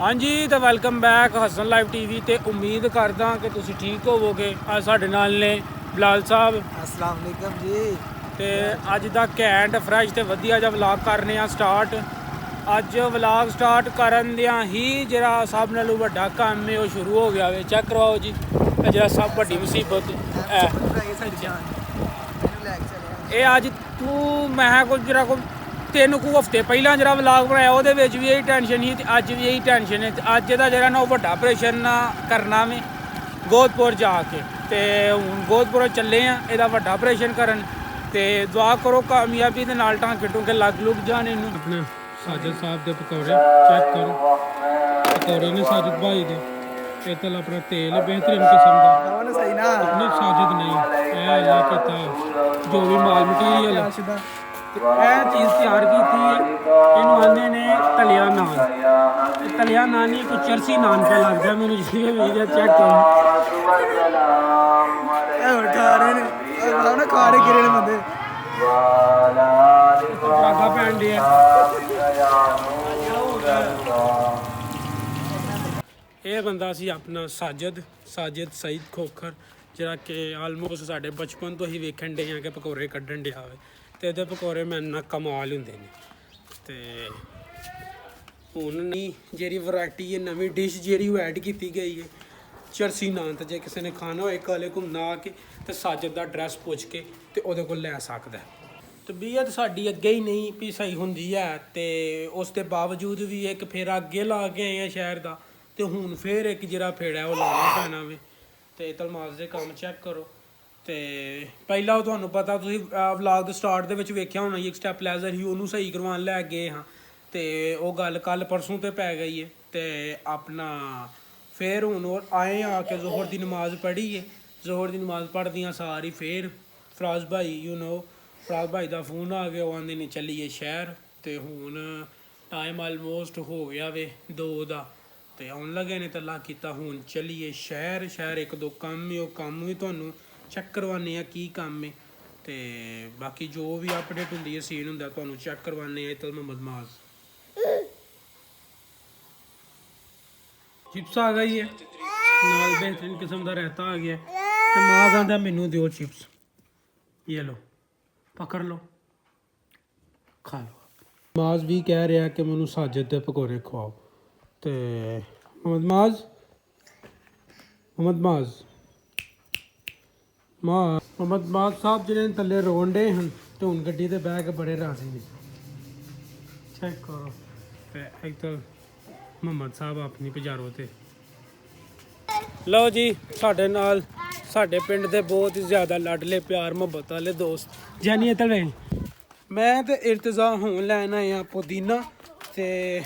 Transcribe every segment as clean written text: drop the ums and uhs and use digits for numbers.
हाँ जी तो welcome back Hasan live TV ते उम्मीद करदा कि तुसी ठीक होवोगे। अज साडे नाल ने बिलाल साहब। अस्सलाम वालेकुम जी। ते अज दा घैंट फ्रैश ते वधिया जिहा व्लॉग करने आ स्टार्ट। अज व्लॉग स्टार्ट करन दियां ही जेह्ड़ा सब नालों वड्डा कम्म है वो शुरू हो गया वे। चेक करवाओ जी जेह्ड़ा सब वड्डी मुसीबत है ये अज तू मैं कुछ जरा को 3 हफ्ते पहला जरा व्लॉग बनाया वो भी यही टेंशन ही अज भी यही टेंशन है। अज का जरा ना वड्डा ऑपरेशन करना में गोदपुर जाके ते हुण गोदपुर चले हैं ਇਹਦਾ ਵੱਡਾ ऑपरेशन करन ते दुआ करो कामयाबी दे नाल टांके टूंके लग लुग जाने नूं। अपने साजिद साहब दे पकौड़े चेक करो पकौड़े ने साजिद भाई दे इतल अपना तेल बेहतरीन किस्म का सही ना नहीं साजिद नहीं ये किता जो भी माल मटीरियल ਇਹ ਚੀਜ਼ ਤਿਆਰ ਕੀਤੀ ਹੈ ਇਹਨੂੰ ਆਂਦੇ ਨੇ ਤਲਿਆ ਨਾਨ। ਤਲਿਆ ਨਾਨ ਹੀ ਕੋਈ ਚਰਸੀ ਨਾਨ ਪਾ ਲੱਗਦਾ ਮੈਨੂੰ ਜਿਵੇਂ ਵੀਡੀਓ ਚੈੱਕ ਕਰੋ। ਇਹ ਹੋਰ ਖਾ ਰਹੇ ਨੇ ਨਾ ਖਾ ਰਹੇ ਗਿਰੇ ਨੇ ਬੰਦੇ ਪਰਾਗਾ ਪੈਣ ਦੇ ਇਹ ਬੰਦਾ ਸੀ ਆਪਣਾ ਸਾਜਿਦ ਸਈਦ ਖੋਖਰ ਜਿਹੜਾ ਕਿ ਆਲਮੋਸਟ ਸਾਡੇ ਬਚਪਨ ਤੋਂ ਹੀ ਵੇਖਣ ਡੇ ਆ ਕਿ ਪਕੌੜੇ ਕੱਢਣ ਡਿਆ ਹੋਵੇ ਤੇ ਇਹਦੇ ਪਕੌੜੇ ਮੈਨੂੰ ਨਾ ਕਮਾਲ ਹੁੰਦੇ ਨੇ। ਤੇ ਹੁਣ ਨਹੀਂ ਜਿਹੜੀ ਵੈਰਾਈਟੀ ਹੈ ਨਵੀਂ ਡਿਸ਼ ਜਿਹੜੀ ਉਹ ਐਡ ਕੀਤੀ ਗਈ ਹੈ ਚਰਸੀ ਨਾਨ। ਤੇ ਜੇ ਕਿਸੇ ਨੇ ਖਾਣਾ ਹੋਏ ਕਾਲੇ ਘੁੰਮਣਾ ਆ ਕੇ ਤੇ ਸਾਜਿਦ ਦਾ ਐਡਰੈਸ ਪੁੱਛ ਕੇ ਤੇ ਉਹਦੇ ਕੋਲ ਲੈ ਸਕਦਾ। ਤਬੀਅਤ ਸਾਡੀ ਅੱਗੇ ਹੀ ਨਹੀਂ ਵੀ ਸਹੀ ਹੁੰਦੀ ਹੈ ਤੇ ਉਸ ਦੇ ਬਾਵਜੂਦ ਵੀ ਇੱਕ ਫੇਰ ਅੱਗੇ ਲਾ ਕੇ ਆਏ ਆ ਸ਼ਹਿਰ ਦਾ ਤੇ ਹੁਣ ਫੇਰ ਇੱਕ ਜਿਹੜਾ ਫੇੜਾ ਉਹ ਲਾਉਣਾ ਪੈਣਾ ਵੇ। ਤੇ ਤਲਮਾਜ਼ ਦੇ ਕੰਮ ਚੈੱਕ ਕਰੋ। ਤੇ ਪਹਿਲਾਂ ਤੁਹਾਨੂੰ ਪਤਾ ਤੁਸੀਂ ਵਲੌਗ ਦੇ ਸਟਾਰਟ ਦੇ ਵਿੱਚ ਵੇਖਿਆ ਹੋਣਾ ਇੱਕ ਸਟੈਪ ਲੈਜ਼ਰ ਹੀ ਉਹਨੂੰ ਸਹੀ ਕਰਵਾਉਣ ਲੈ ਗਏ ਹਾਂ ਤੇ ਉਹ ਗੱਲ ਕੱਲ ਪਰਸੋਂ ਤੇ ਪੈ ਗਈ ਹੈ। ਤੇ ਆਪਣਾ ਫੇਰ ਹੁਣ ਆਏ ਆ ਕੇ ਜ਼ੋਹਰ ਦੀ ਨਮਾਜ਼ ਪੜ੍ਹੀ ਹੈ। ਜ਼ੋਹਰ ਦੀ ਨਮਾਜ਼ ਪੜ੍ਹਦੀਆਂ ਸਾਰੀ ਫੇਰ ਫਰਾਜ਼ ਭਾਈ ਫਰਾਜ਼ ਭਾਈ ਦਾ ਫੋਨ ਆ ਗਿਆ ਉਹ ਆਂਦੇ ਨੇ ਚੱਲੀਏ ਸ਼ਹਿਰ। ਤੇ ਹੁਣ ਟਾਈਮ ਆਲਮੋਸਟ ਹੋ ਗਿਆ ਵੇ 2 ਦਾ ਤੇ ਆਉਣ ਲੱਗੇ ਨੇ ਤਾਂ ਲਾ ਕੀਤਾ ਹੁਣ ਚੱਲੀਏ ਸ਼ਹਿਰ ਇੱਕ ਦੋ ਕੰਮ ਹੀ ਉਹ ਕੰਮ ਵੀ ਤੁਹਾਨੂੰ ਚੈੱਕ ਕਰਵਾਉਂਦੇ ਆ ਕੀ ਕੰਮ ਹੈ ਤੇ ਬਾਕੀ ਜੋ ਵੀ ਅਪਡੇਟ ਹੁੰਦੀ ਹੈ ਸੀਨ ਹੁੰਦਾ ਤੁਹਾਨੂੰ ਚੈੱਕ ਕਰਵਾਉਂਦੇ ਆ। ਤਾਂ ਮੁਹੰਮਦ ਮਾਜ਼ चिप्स आ गई है नाल बेहतरीन किस्म का रहता आ गया तो माँ कहता मैनू दो चिप्स ये लो पकड़ लो खा लो। माज भी कह रहा कि मैनू साजिद के पकौड़े खवाओ तो मोहम्मद माज साहब जिन्हें थले रोन डे हैं तो हूँ गड्डी ते बह के बड़े राजी ने चेक करो। तो एक तो ਮੁਹੰਮਦ ਸਾਹਿਬ ਆਪਣੀ ਪਜਾਰੋ ਤੇ ਲਓ ਜੀ ਸਾਡੇ ਨਾਲ ਸਾਡੇ ਪਿੰਡ ਦੇ ਬਹੁਤ ਹੀ ਜ਼ਿਆਦਾ ਲਾਡਲੇ ਪਿਆਰ ਮੁਹੱਬਤ ਵਾਲੇ ਦੋਸਤ ਜਾਨੀ ਤਲਵੇ ਮੈਂ ਤੇ ਇਰਤਜ਼ਾ ਹੋਣ ਲੈਣ ਆਏ ਆ ਪੁਦੀਨਾ ਤੇ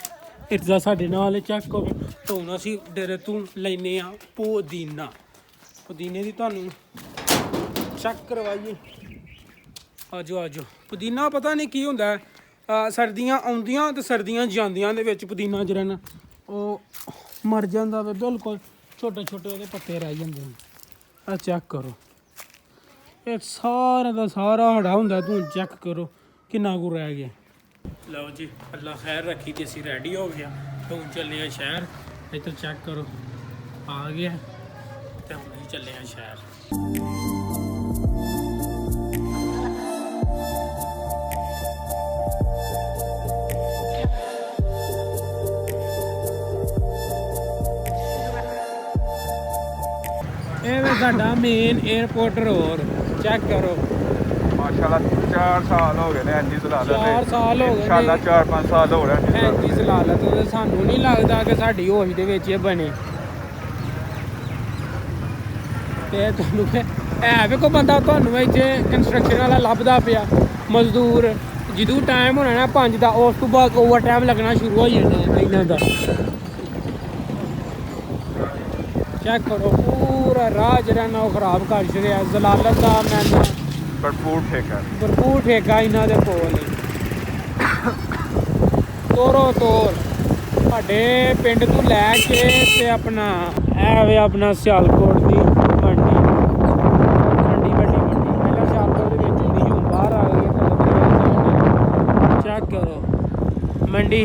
ਇਰਤਜ਼ਾ ਸਾਡੇ ਨਾਲ ਚੈੱਕ ਕਰੋ। ਹੁਣ ਅਸੀਂ ਡੇਰੇ ਤੋਂ ਲੈਨੇ ਆ ਪੁਦੀਨੇ ਦੀ ਤੁਹਾਨੂੰ ਚੈੱਕ ਕਰਵਾਈਏ। ਆਜੋ ਪੁਦੀਨਾ ਪਤਾ ਨਹੀਂ ਕੀ ਹੁੰਦਾ ਸਰਦੀਆਂ ਆਉਂਦੀਆਂ ਤੇ ਸਰਦੀਆਂ ਜਾਂਦੀਆਂ ਦੇ ਵਿੱਚ ਪੁਦੀਨਾ ਜਿਹੜਾ ਨਾ ਉਹ ਮਰ ਜਾਂਦਾ ਵੇ ਬਿਲਕੁਲ ਛੋਟੇ ਉਹਦੇ ਪੱਤੇ ਰਹਿ ਜਾਂਦੇ ਨੇ। ਆ ਚੈੱਕ ਕਰੋ ਇਹ ਸਾਰਾ ਦਾ ਸਾਰਾ ਹੜਾ ਹੁੰਦਾ ਤੂੰ ਚੈੱਕ ਕਰੋ ਕਿੰਨਾ ਕੁ ਰਹਿ ਗਿਆ। ਲਓ ਜੀ ਅੱਲਾ ਖੈਰ ਰੱਖੀ ਤੇ ਅਸੀਂ ਰੈਡੀ ਹੋ ਗਿਆ ਹੁਣ ਚੱਲੇ ਆ ਸ਼ਹਿਰ। ਇੱਧਰ ਚੈੱਕ ਕਰੋ ਆ ਗਿਆ ਤੇ ਹੁਣ ਅਸੀਂ ਚੱਲੇ ਆ ਸ਼ਹਿਰ। ਇਹ ਸਾਡਾ ਮੇਨ 에어ਪੋਰਟ ਰੋਡ ਚੈੱਕ ਕਰੋ ਮਾਸ਼ਾਅੱਲਾ 4 ਸਾਲ ਹੋ ਗਏ ਨੇ ਐਂਜੀ ਜ਼ਲਾਲਤ 4 ਸਾਲ ਹੋ ਗਏ ਇਨਸ਼ਾਅੱਲਾ 4-5 ਸਾਲ ਹੋ ਰਹੇ ਐਂਜੀ ਜ਼ਲਾਲਤ ਤੇ ਸਾਨੂੰ ਨਹੀਂ ਲੱਗਦਾ ਕਿ ਸਾਡੀ ਹੋਸ਼ ਦੇ ਵਿੱਚ ਇਹ ਬਣੇ। ਤੇ ਤੁਹਾਨੂੰ ਹੈ ਵੀ ਕੋਈ ਬੰਦਾ ਤੁਹਾਨੂੰ ਇੱਥੇ ਕੰਸਟਰਕਸ਼ਨ ਵਾਲਾ ਲੱਭਦਾ ਪਿਆ ਮਜ਼ਦੂਰ ਜਦੋਂ ਟਾਈਮ ਹੋਣਾ ਨਾ 5 ਦਾ ਉਸ ਤੋਂ ਬਾਅਦ ਓਵਰ ਟਾਈਮ ਲੱਗਣਾ ਸ਼ੁਰੂ ਹੋ ਜਾਣਾ ਇਹਨਾਂ ਦਾ। ਚੈੱਕ ਕਰੋ ਪੂਰਾ ਰਾਹ ਜਿਹੜਾ ਨਾ ਉਹ ਖਰਾਬ ਕਰ ਛੜਿਆ ਜ਼ਲਾਲਤ ਦਾ ਮੈਨੂੰ ਭਰਪੂਰ ਠੇਕਾ ਇਹਨਾਂ ਦੇ ਕੋਲ ਤੋਰੋ ਸਾਡੇ ਪਿੰਡ ਤੋਂ ਲੈ ਕੇ ਤੇ ਆਪਣਾ ਇਹ ਵੇ ਆਪਣਾ ਸਿਆਲਕੋਟ ਦੀ ਮੰਡੀ ਪਹਿਲਾਂ ਸਿਆਲਕੋਟ ਦੇ ਵਿੱਚ ਹੁੰਦੀ ਸੀ ਹੁਣ ਬਾਹਰ ਆ ਗਈ ਚੈੱਕ ਕਰੋ ਮੰਡੀ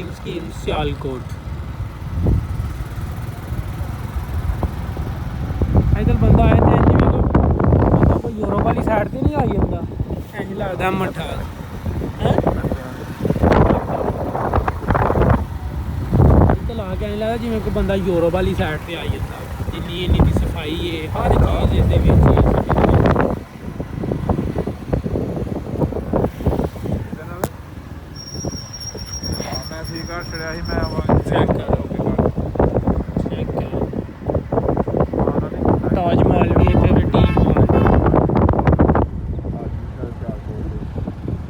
ਹਾਊਸਿੰਗ ਸਕੀਮ ਸਿਆਲਕੋਟ। ਇੱਧਰ ਬੰਦਾ ਆਇਆ ਤੇ ਜਿਵੇਂ ਕੋਈ ਯੂਰਪ ਵਾਲੀ ਸਾਈਡ ਤੇ ਨਹੀਂ ਆਈ ਜਾਂਦਾ, ਇੰਝ ਲੱਗਦਾ ਮੱਠਾ ਹੈ ਲਾ ਕੇ ਇੰਝ ਲੱਗਦਾ ਜਿਵੇਂ ਕੋਈ ਬੰਦਾ ਯੂਰਪ ਵਾਲੀ ਸਾਈਡ ਤੇ ਆਈ ਜਾਂਦਾ। ਜਿੰਨੀ ਇੰਨੀ ਦੀ ਸਫਾਈ ਹੈ, ਹਰ ਚੀਜ਼ ਇਹਦੇ ਵਿੱਚ ਮੈਂ ਸੀ ਘਰ ਛੜਿਆ ਸੀ, ਮੈਂ ਆਵਾਂਗਾ ਚੈੱਕ ਕਰੋ, ਚੈੱਕ ਕਰੋ। ਤਾਜ ਮਹਿਲ ਵੀ ਇੱਥੇ ਤੇ ਟੀ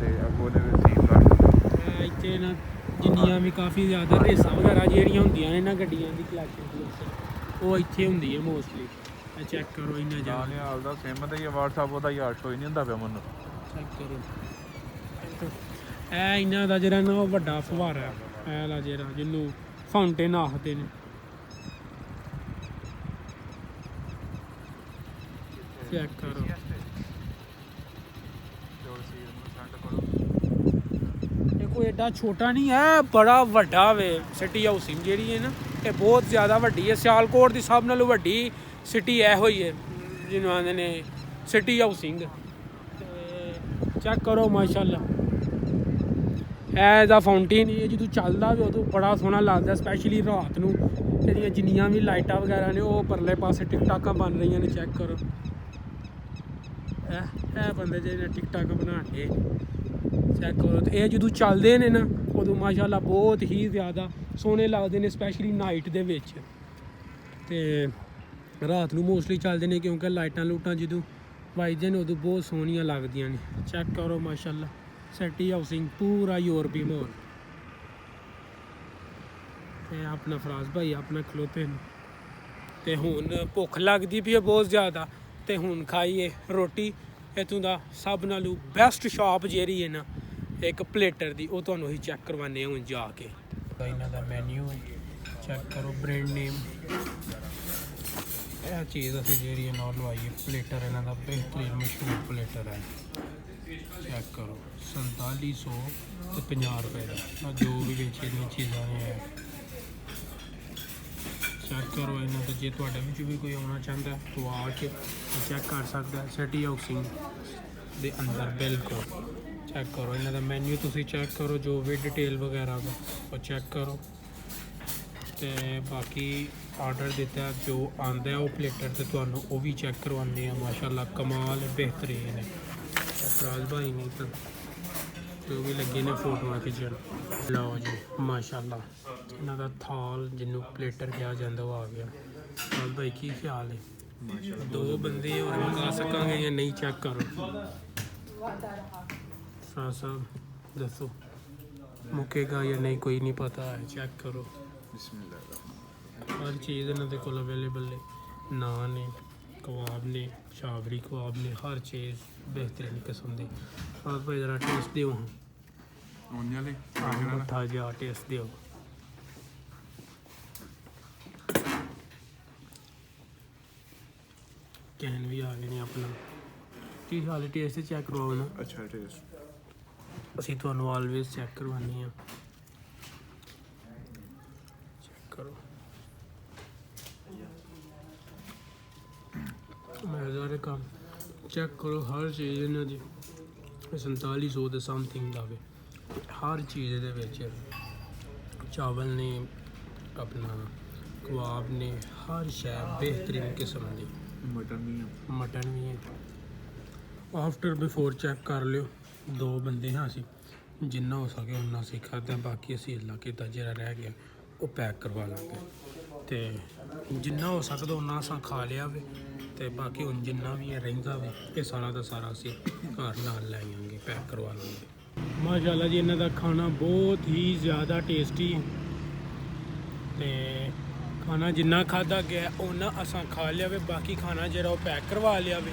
ਤੇ ਅੱਗੋਂ ਦੇ ਵਿੱਚ ਸੀਨ ਕਰ ਇੱਥੇ ਨਾ ਜਿੰਨੀਆਂ ਵੀ ਕਾਫੀ ਜ਼ਿਆਦਾ ਰੇਸਾਂ ਵਗੈਰਾ ਜਿਹੜੀਆਂ ਹੁੰਦੀਆਂ ਨੇ ਨਾ ਗੱਡੀਆਂ ਦੀ ਕਲੈਕਸ਼ਨ ਉਹ ਇੱਥੇ ਹੁੰਦੀ ਹੈ ਮੋਸਟਲੀ। ਇਹ ਚੈੱਕ ਕਰੋ ਇੰਨਾ ਜ਼ਿਆਦਾ ਜਾਲਿਆਂਵਾਲਾ ਦਾ ਸਿਮ ਤੇ WhatsApp ਉਹਦਾ ਯਾਰ ਸ਼ੋ ਹੀ ਨਹੀਂ ਹੁੰਦਾ ਪਿਆ ਮੈਨੂੰ। ਚੈੱਕ ਕਰੋ। ਇਹ ਇਹਨਾਂ ਦਾ ਜਿਹੜਾ ਨਾ ਉਹ ਵੱਡਾ ਫੁਹਾਰਾ ਹੈ, ਇਹ ਵਾਲਾ ਜਿਹੜਾ ਜਿਹਨੂੰ ਫਾਊਂਟੇਨ ਆਖਦੇ ਨੇ। ਚੈੱਕ ਕਰੋ। ਇਹ ਕੋਈ ਐਡਾ ਛੋਟਾ ਨਹੀਂ ਹੈ, ਬੜਾ ਵੱਡਾ ਵੇ। ਸਿਟੀ ਹਾਊਸਿੰਗ ਜਿਹੜੀ ਹੈ ਨਾ ਇਹ ਬਹੁਤ ਜ਼ਿਆਦਾ ਵੱਡੀ ਹੈ। ਸਿਆਲਕੋਟ ਦੀ ਸਭ ਨਾਲੋਂ ਵੱਡੀ ਸਿਟੀ ਇਹੋ ਹੀ ਹੈ ਜਿਹਨੂੰ ਆਉਂਦੇ ਨੇ ਸਿਟੀ ਹਾਊਸਿੰਗ। ਚੈੱਕ ਕਰੋ ਮਾਸ਼ਾਅੱਲਾ। ਇਹ ਦਾ ਫਾਊਂਟੇਨ ਇਹ ਜਦੋਂ ਚੱਲਦਾ ਵੀ ਉਦੋਂ ਬੜਾ ਸੋਹਣਾ ਲੱਗਦਾ, ਸਪੈਸ਼ਲੀ ਰਾਤ ਨੂੰ। ਇਹਦੀਆਂ ਜਿੰਨੀਆਂ ਵੀ ਲਾਈਟਾਂ ਵਗੈਰਾ ਨੇ ਉਹ ਪਰਲੇ ਪਾਸੇ ਟਿਕਟਾਕਾਂ ਬਣ ਰਹੀਆਂ ਨੇ। ਚੈੱਕ ਕਰੋ। ਇਹ ਬੰਦੇ ਜਿਹੜੇ ਟਿਕਟਾਕ ਬਣਾਉਣਗੇ ਚੈੱਕ ਕਰੋ। ਤੇ ਇਹ ਜਦੋਂ ਚੱਲਦੇ ਨੇ ਨਾ ਉਦੋਂ ਮਾਸ਼ਾਅੱਲਾ ਬਹੁਤ ਹੀ ਜ਼ਿਆਦਾ ਸੋਹਣੇ ਲੱਗਦੇ ਨੇ, ਸਪੈਸ਼ਲੀ ਨਾਈਟ ਦੇ ਵਿੱਚ। ਤੇ ਰਾਤ ਨੂੰ ਮੋਸਟਲੀ ਚੱਲਦੇ ਨੇ ਕਿਉਂਕਿ ਲਾਈਟਾਂ ਲੂਟਾਂ ਜਦੋਂ ਵੱਜਦੇ ਨੇ ਉਦੋਂ ਬਹੁਤ ਸੋਹਣੀਆਂ ਲੱਗਦੀਆਂ ਨੇ। ਚੈੱਕ ਕਰੋ ਮਾਸ਼ਾਅੱਲਾ ਸਿਟੀ ਹਾਊਸਿੰਗ ਪੂਰਾ ਯੂਰਪੀ ਮਾਹੌਲ। ਤੇ ਆਪਣਾ ਫਰਾਜ਼ ਭਾਈ ਆਪਣਾ ਖਲੋਤੇ ਨੇ। ਤੇ ਹੁਣ ਭੁੱਖ ਲੱਗਦੀ ਪਈ ਹੈ ਬਹੁਤ ਜ਼ਿਆਦਾ, ਤੇ ਹੁਣ ਖਾਈਏ ਰੋਟੀ। ਇੱਥੋਂ ਦਾ ਸਭ ਨਾਲੋਂ ਬੈਸਟ ਸ਼ਾਪ ਜਿਹੜੀ ਹੈ ਨਾ ਇੱਕ ਪਲੇਟਰ ਦੀ, ਉਹ ਤੁਹਾਨੂੰ ਅਸੀਂ ਚੈੱਕ ਕਰਵਾਉਂਦੇ ਹਾਂ ਹੁਣ ਜਾ ਕੇ। ਇਹਨਾਂ ਦਾ ਮੈਨਿਊ ਹੈ, ਚੈੱਕ ਕਰੋ। ਬ੍ਰਾਂਡ ਨੇਮ ਇਹ ਚੀਜ਼ ਅਸੀਂ ਜਿਹੜੀ ਹੈ ਨਾਲ ਲਵਾਈਏ। ਪਲੇਟਰ ਇਹਨਾਂ ਦਾ ਬਿਹਤਰੀਨ ਮਸ਼ਹੂਰ ਪਲੇਟਰ ਹੈ। ਚੈੱਕ ਕਰੋ 4700 ਤੇ 50 ਰੁਪਏ ਦਾ ਜੋ ਵੀ ਵਿੱਚ ਇਹਦੀਆਂ ਚੀਜ਼ਾਂ ਨੇ। ਚੈੱਕ ਕਰੋ ਇਹਨਾਂ ਦਾ। ਜੇ ਤੁਹਾਡੇ ਵਿੱਚ ਵੀ ਕੋਈ ਆਉਣਾ ਚਾਹੁੰਦਾ ਤਾਂ ਆ ਕੇ ਚੈੱਕ ਕਰ ਸਕਦਾ ਸਿਟੀ ਹਾਊਸਿੰਗ ਦੇ ਅੰਦਰ ਬਿਲਕੁਲ। ਚੈੱਕ ਕਰੋ ਇਹਨਾਂ ਦਾ ਮੈਨਿਊ, ਤੁਸੀਂ ਚੈੱਕ ਕਰੋ ਜੋ ਵੀ ਡਿਟੇਲ ਵਗੈਰਾ ਦਾ ਉਹ ਚੈੱਕ ਕਰੋ। ਤੇ ਬਾਕੀ ਆਰਡਰ ਦਿੱਤਾ ਜੋ ਆਉਂਦਾ ਉਹ ਪਲੇਟਰ ਤੇ ਤੁਹਾਨੂੰ ਉਹ ਵੀ ਚੈੱਕ ਕਰਵਾਉਂਦੇ ਆ। ਮਾਸ਼ਾਅੱਲਾ ਕਮਾਲ ਬਿਹਤਰੀਨ ਹੈ। ਫਰਾਜ਼ ਭਾਈ ਨੇ ਤਾਂ ਜੋ ਵੀ ਲੱਗੇ ਨੇ ਫੋਟੋਆਂ ਖਿੱਚਣ। ਲਓ ਜੀ ਮਾਸ਼ਾਅੱਲਾ ਇਹਨਾਂ ਦਾ ਥਾਲ ਜਿਹਨੂੰ ਪਲੇਟਰ ਕਿਹਾ ਜਾਂਦਾ ਉਹ ਆ ਗਿਆ। ਫਰਾਜ਼ ਭਾਈ ਕੀ ਖਿਆਲ ਹੈ? ਦੋ ਬੰਦੇ ਹੋਰ ਮੰਗਾ ਸਕਾਂਗੇ ਜਾਂ ਨਹੀਂ? ਚੈੱਕ ਕਰੋ। ਫਰਾਜ਼ ਸਾਹਿਬ ਦੱਸੋ ਮੁੱਕੇਗਾ ਜਾਂ ਨਹੀਂ? ਕੋਈ ਨਹੀਂ ਪਤਾ ਹੈ। ਚੈੱਕ ਕਰੋ। ਹਰ ਚੀਜ਼ ਇਹਨਾਂ ਦੇ ਕੋਲ ਅਵੇਲੇਬਲ ਨੇ। ਨਾਨ ਨੇ, ਕਬਾਬ ਨੇ, ਸ਼ਾਬਰੀ ਕਬਾਬ ਨੇ, ਹਰ ਚੀਜ਼ ਬਿਹਤਰੀਨ ਕਿਸਮ ਦੀ। ਫਰਾਜ਼ ਭਾਈ ਜਰਾ ਟੇਸਟ ਦਿਓ। ਮਿੱਠਾ ਜਿਹਾ ਟੇਸਟ ਦਿਓ। ਕੈਨ ਵੀ ਆ ਗਏ ਨੇ ਆਪਣਾ। ਕੀ ਹਾਲ ਟੇਸਟ ਚੈੱਕ ਕਰਵਾਓ ਨਾ। ਅੱਛਾ ਟੇਸਟ ਅਸੀਂ ਤੁਹਾਨੂੰ ਆਲਵੇਜ਼ ਚੈੱਕ ਕਰਵਾਉਂਦੇ ਹਾਂ। ਚੈੱਕ ਕਰੋ। ਮੈਂ ਕੰਮ ਚੈੱਕ ਕਰੋ। ਹਰ ਚੀਜ਼ ਇਹਨਾਂ ਦੀ 4700 ਦੇ ਸਮਥਿੰਗ ਦਾ ਵੇ। ਹਰ ਚੀਜ਼ ਇਹਦੇ ਵਿੱਚ ਚਾਵਲ ਨੇ, ਆਪਣਾ ਕਬਾਬ ਨੇ, ਹਰ ਸ਼ੈ ਬਿਹਤਰੀਨ ਕਿਸਮ ਦੀ। ਮਟਨ ਵੀ ਹੈ। ਆਫਟਰ ਬਿਫੋਰ ਚੈੱਕ ਕਰ ਲਿਓ। ਦੋ ਬੰਦੇ ਹਾਂ ਅਸੀਂ, ਜਿੰਨਾ ਹੋ ਸਕੇ ਉਨਾ ਅਸੀਂ ਖਾਧਾ, ਬਾਕੀ ਅਸੀਂ ਅੱਲਾ ਕੀਤਾ ਜਿਹੜਾ ਰਹਿ ਗਿਆ ਉਹ ਪੈਕ ਕਰਵਾ ਲਾਂਗੇ। ਤੇ ਜਿੰਨਾ ਹੋ ਸਕਦਾ ਉਨਾ ਅਸਾਂ ਖਾ ਲਿਆ ਵੇ। ਤੇ ਬਾਕੀ ਹੁਣ ਜਿੰਨਾ ਵੀ ਇਹ ਰਹਿੰਦਾ ਵੇ ਇਹ ਸਾਰਾ ਦਾ ਸਾਰਾ ਅਸੀਂ ਘਰ ਨਾਲ ਲੈ ਆਵਾਂਗੇ, ਪੈਕ ਕਰਵਾ ਲਾਂਗੇ। ਮਾਸ਼ਾਅੱਲਾ ਜੀ ਇਹਨਾਂ ਦਾ ਖਾਣਾ ਬਹੁਤ ਹੀ ਜ਼ਿਆਦਾ ਟੇਸਟੀ ਹੈ। ਤੇ ਖਾਣਾ ਜਿੰਨਾ ਖਾਧਾ ਗਿਆ ਉਹਨਾਂ ਅਸਾਂ ਖਾ ਲਿਆ ਵੇ, ਬਾਕੀ ਖਾਣਾ ਜਿਹੜਾ ਉਹ ਪੈਕ ਕਰਵਾ ਲਿਆ ਵੇ।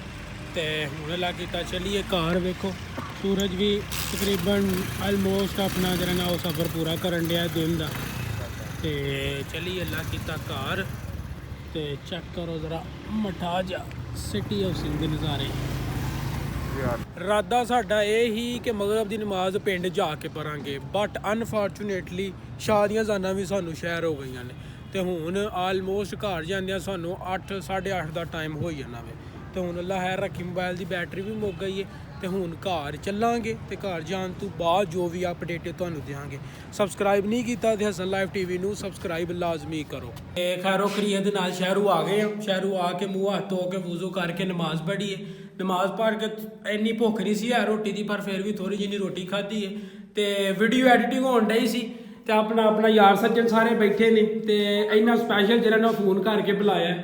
ਤੇ ਹੁਣ ਅੱਲਾ ਕੀਤਾ ਚਲੀਏ ਘਰ। ਵੇਖੋ ਸੂਰਜ ਵੀ ਤਕਰੀਬਨ ਆਲਮੋਸਟ ਆਪਣਾ ਜਿਹੜਾ ਨਾ ਉਹ ਸਫ਼ਰ ਪੂਰਾ ਕਰਨ ਡਿਆ ਦਿਨ ਦਾ। ਤੇ ਚਲੀਏ ਅੱਲਾ ਕੀਤਾ ਘਰ। ਤੇ ਚੈੱਕ ਕਰੋ ਜ਼ਰਾ ਮਠਾ ਜਾ ਸਿਟੀ ਹਾਊਸਿੰਗ ਦੇ ਨਜ਼ਾਰੇ। ਯਾਰ ਇਰਾਦਾ ਸਾਡਾ ਇਹ ਹੀ ਕਿ ਮਗਰਬ ਦੀ ਨਮਾਜ਼ ਪਿੰਡ ਜਾ ਕੇ ਪੜਾਂਗੇ, ਬਟ ਅਨਫੋਰਚੂਨੇਟਲੀ ਸ਼ਾਦੀਆਂ ਜ਼ਾਨਾਂ ਵੀ ਸਾਨੂੰ ਸ਼ਹਿਰ ਹੋ ਗਈਆਂ ਨੇ ਤੇ ਹੁਣ ਆਲਮੋਸਟ ਘਰ ਜਾਂਦਿਆਂ ਸਾਨੂੰ 8 8:30 ਦਾ ਟਾਈਮ ਹੋ ਜਾਣਾ ਵੇ ਤੇ ਹੁਣ ਅੱਲਾ ਖੈਰ ਰੱਖੀ ਮੋਬਾਈਲ ਦੀ ਬੈਟਰੀ ਵੀ ਮੁੱਕ ਗਈ ਹੈ ਤੇ ਹੁਣ ਘਰ ਚੱਲਾਂਗੇ ਤੇ ਘਰ ਜਾਣ ਤੋਂ ਬਾਅਦ ਜੋ ਵੀ ਅਪਡੇਟ ਤੁਹਾਨੂੰ ਦਿਆਂਗੇ। ਸਬਸਕ੍ਰਾਈਬ ਨਹੀਂ ਕੀਤਾ ਤੇ ਹਸਨ ਲਾਈਵ ਟੀਵੀ ਨੂੰ ਸਬਸਕ੍ਰਾਈਬ ਲਾਜ਼ਮੀ ਕਰੋ। ਤੇ ਖੈਰੋ ਖਰੀਏ ਦੇ ਨਾਲ ਸ਼ਹਿਰੋਂ ਆ ਗਏ ਆ, ਸ਼ਹਿਰੋਂ ਆ ਕੇ ਮੂੰਹ ਹੱਥ ਧੋ ਕੇ ਵਜ਼ੂ ਕਰਕੇ ਨਮਾਜ਼ ਪੜ੍ਹੀ ਹੈ। ਨਮਾਜ਼ ਪੜ੍ਹ ਕੇ ਇੰਨੀ ਭੁੱਖ ਨਹੀਂ ਸੀ ਹੈ ਰੋਟੀ ਦੀ, ਪਰ ਫਿਰ ਵੀ ਥੋੜੀ ਜਿਹੀ ਰੋਟੀ ਖਾਧੀ ਹੈ ਤੇ ਵੀਡੀਓ ਐਡੀਟਿੰਗ ਹੋਣ ਡਈ ਸੀ ਤੇ ਆਪਣਾ ਯਾਰ ਸੱਜਣ ਸਾਰੇ ਬੈਠੇ ਨੇ ਤੇ ਇਹਨਾਂ ਸਪੈਸ਼ਲ ਜਿਹੜਾ ਨਾ ਫੋਨ ਕਰਕੇ ਬੁਲਾਇਆ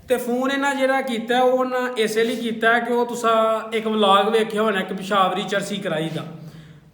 ਤੇ ਫੋਨ ਇਹਨਾਂ ਜਿਹੜਾ ਕੀਤਾ ਉਹ ਉਹਨਾਂ ਇਸੇ ਲਈ ਕੀਤਾ ਕਿ ਉਹ ਤੁਸੀਂ ਇੱਕ ਵਲੌਗ ਵੇਖਿਆ ਹੋਣਾ ਇੱਕ ਪਿਸ਼ਾਵਰੀ ਚਰਸੀ ਕਰਾਈ ਦਾ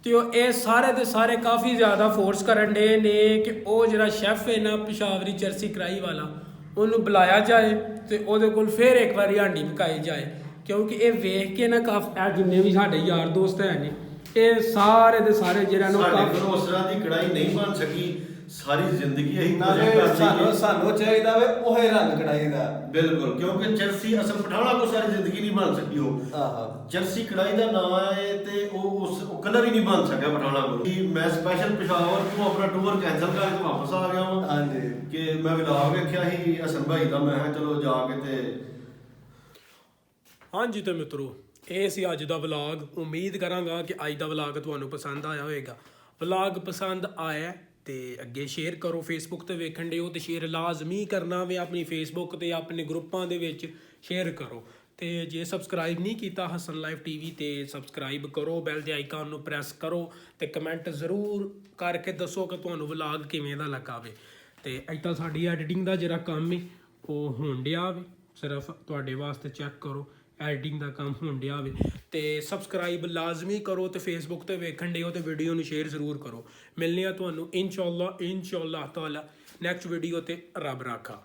ਤੇ ਉਹ ਇਹ ਸਾਰੇ ਦੇ ਸਾਰੇ ਕਾਫੀ ਜ਼ਿਆਦਾ ਫੋਰਸ ਕਰਨ ਡੇ ਨੇ ਕਿ ਉਹ ਜਿਹੜਾ ਸ਼ੈਫ ਹੈ ਨਾ ਪਿਸ਼ਾਵਰੀ ਚਰਸੀ ਕਰਾਈ ਵਾਲਾ ਉਹਨੂੰ ਬੁਲਾਇਆ ਜਾਏ ਤੇ ਉਹਦੇ ਕੋਲ ਫਿਰ ਇੱਕ ਵਾਰੀ ਹਾਂਡੀ ਪਕਾਈ ਜਾਏ, ਕਿਉਂਕਿ ਇਹ ਵੇਖ ਕੇ ਨਾ ਕਾਫੀ ਜਿੰਨੇ ਵੀ ਸਾਡੇ ਯਾਰ ਦੋਸਤ ਹੈ ਨੇ ਇਹ ਸਾਰੇ ਦੇ ਸਾਰੇ ਜਿਹੜਾ ਨੂੰ ਕਾਫੀ ਉਸ ਤਰ੍ਹਾਂ ਦੀ ਕੜਾਈ ਨਹੀਂ ਬਣ ਸਕੀ ਸਾਰੀ ਜ਼ਿੰਦਗੀ ਅਸੀਂ ਸਾਨੂੰ ਚਾਹੀਦਾ ਵੇ ਉਹ ਰੰਗ ਕੜਾਈ ਦਾ ਬਿਲਕੁਲ, ਕਿਉਂਕਿ ਚਰਸੀ ਅਸਲ ਪਠਾਣਾ ਕੋ ਸਾਰੀ ਜ਼ਿੰਦਗੀ ਨਹੀਂ ਬਣ ਸਕੀ ਉਹ ਚਰਸੀ ਕੜਾਈ ਦਾ ਨਾਮ ਹੈ ਤੇ ਉਹ ਕਲਰ ਹੀ ਨਹੀਂ ਬਣ ਸਕਿਆ ਪਠਾਣਾ ਕੋ। ਮੈਂ ਸਪੈਸ਼ਲ ਪਿਸ਼ਾਵਰ ਤੋਂ ਆਪਣਾ ਟੂਰ ਕੈਂਸਲ ਕਰਕੇ ਵਾਪਸ ਆ ਗਿਆ ਹਾਂ। ਹਾਂਜੀ ਕਿ ਮੈਂ ਵਲੌਗ ਵੇਖਿਆ ਸੀ ਹਸਨ ਭਾਈ ਦਾ, ਮੈਂ ਕਿਹਾ ਚਲੋ ਜਾ ਕੇ ਤੇ ਹਾਂਜੀ ਤੇ ਮਿੱਤਰੋ ਇਹ ਸੀ ਅੱਜ ਦਾ ਵਲੌਗ। ਉਮੀਦ ਕਰਾਂਗਾ ਕਿ ਅੱਜ ਦਾ ਵਲੌਗ ਤੁਹਾਨੂੰ ਪਸੰਦ ਆਇਆ ਹੋਵੇਗਾ। ਵਲੌਗ ਪਸੰਦ ਆਇਆ ਤੇ ਅੱਗੇ ਸ਼ੇਅਰ ਕਰੋ, ਫੇਸਬੁੱਕ ਤੇ ਵੇਖਣ ਦੇ ਹੋ ਤੇ ਸ਼ੇਅਰ ਲਾਜ਼ਮੀ ਕਰਨਾ ਵੇ, ਆਪਣੀ ਫੇਸਬੁੱਕ ਤੇ ਆਪਣੇ ਗਰੁੱਪਾਂ ਦੇ ਵਿੱਚ ਸ਼ੇਅਰ ਕਰੋ ਤੇ ਜੇ ਸਬਸਕ੍ਰਾਈਬ ਨਹੀਂ ਕੀਤਾ ਹਸਨ ਲਾਈਵ ਟੀਵੀ ਤੇ ਸਬਸਕ੍ਰਾਈਬ ਕਰੋ, ਬੈਲ ਦੇ ਆਈਕਨ ਨੂੰ ਪ੍ਰੈਸ ਕਰੋ ਤੇ ਕਮੈਂਟ ਜ਼ਰੂਰ ਕਰਕੇ ਦੱਸੋ ਕਿ ਤੁਹਾਨੂੰ ਵਲੌਗ ਕਿਵੇਂ ਦਾ ਲੱਗਾ ਵੇ। ਤੇ ਅੱਜ ਤਾਂ ਸਾਡੀ ਐਡੀਟਿੰਗ ਦਾ ਜਿਹੜਾ ਕੰਮ ਹੈ ਉਹ ਹੋਣ ਡਿਆ ਵੇ, ਸਿਰਫ ਤੁਹਾਡੇ ਵਾਸਤੇ ਚੈੱਕ ਕਰੋ ਐਡੀਟਿੰਗ ਦਾ ਕੰਮ ਹੋਣ ਡਿਆ ਵੇ ਤੇ ਸਬਸਕ੍ਰਾਈਬ ਲਾਜ਼ਮੀ ਕਰੋ ਤੇ ਫੇਸਬੁੱਕ ਤੇ ਵੇਖਣ ਦੇ ਹੋ ਤੇ ਵੀਡੀਓ ਨੂੰ ਸ਼ੇਅਰ ਜ਼ਰੂਰ ਕਰੋ। ਮਿਲਨੇ ਆ ਤੁਹਾਨੂੰ ਇਨਸ਼ਾਅੱਲਾ ਤਾਲਾ ਨੈਕਸਟ ਵੀਡੀਓ ਤੇ। ਰੱਬ ਰਾਖਾ।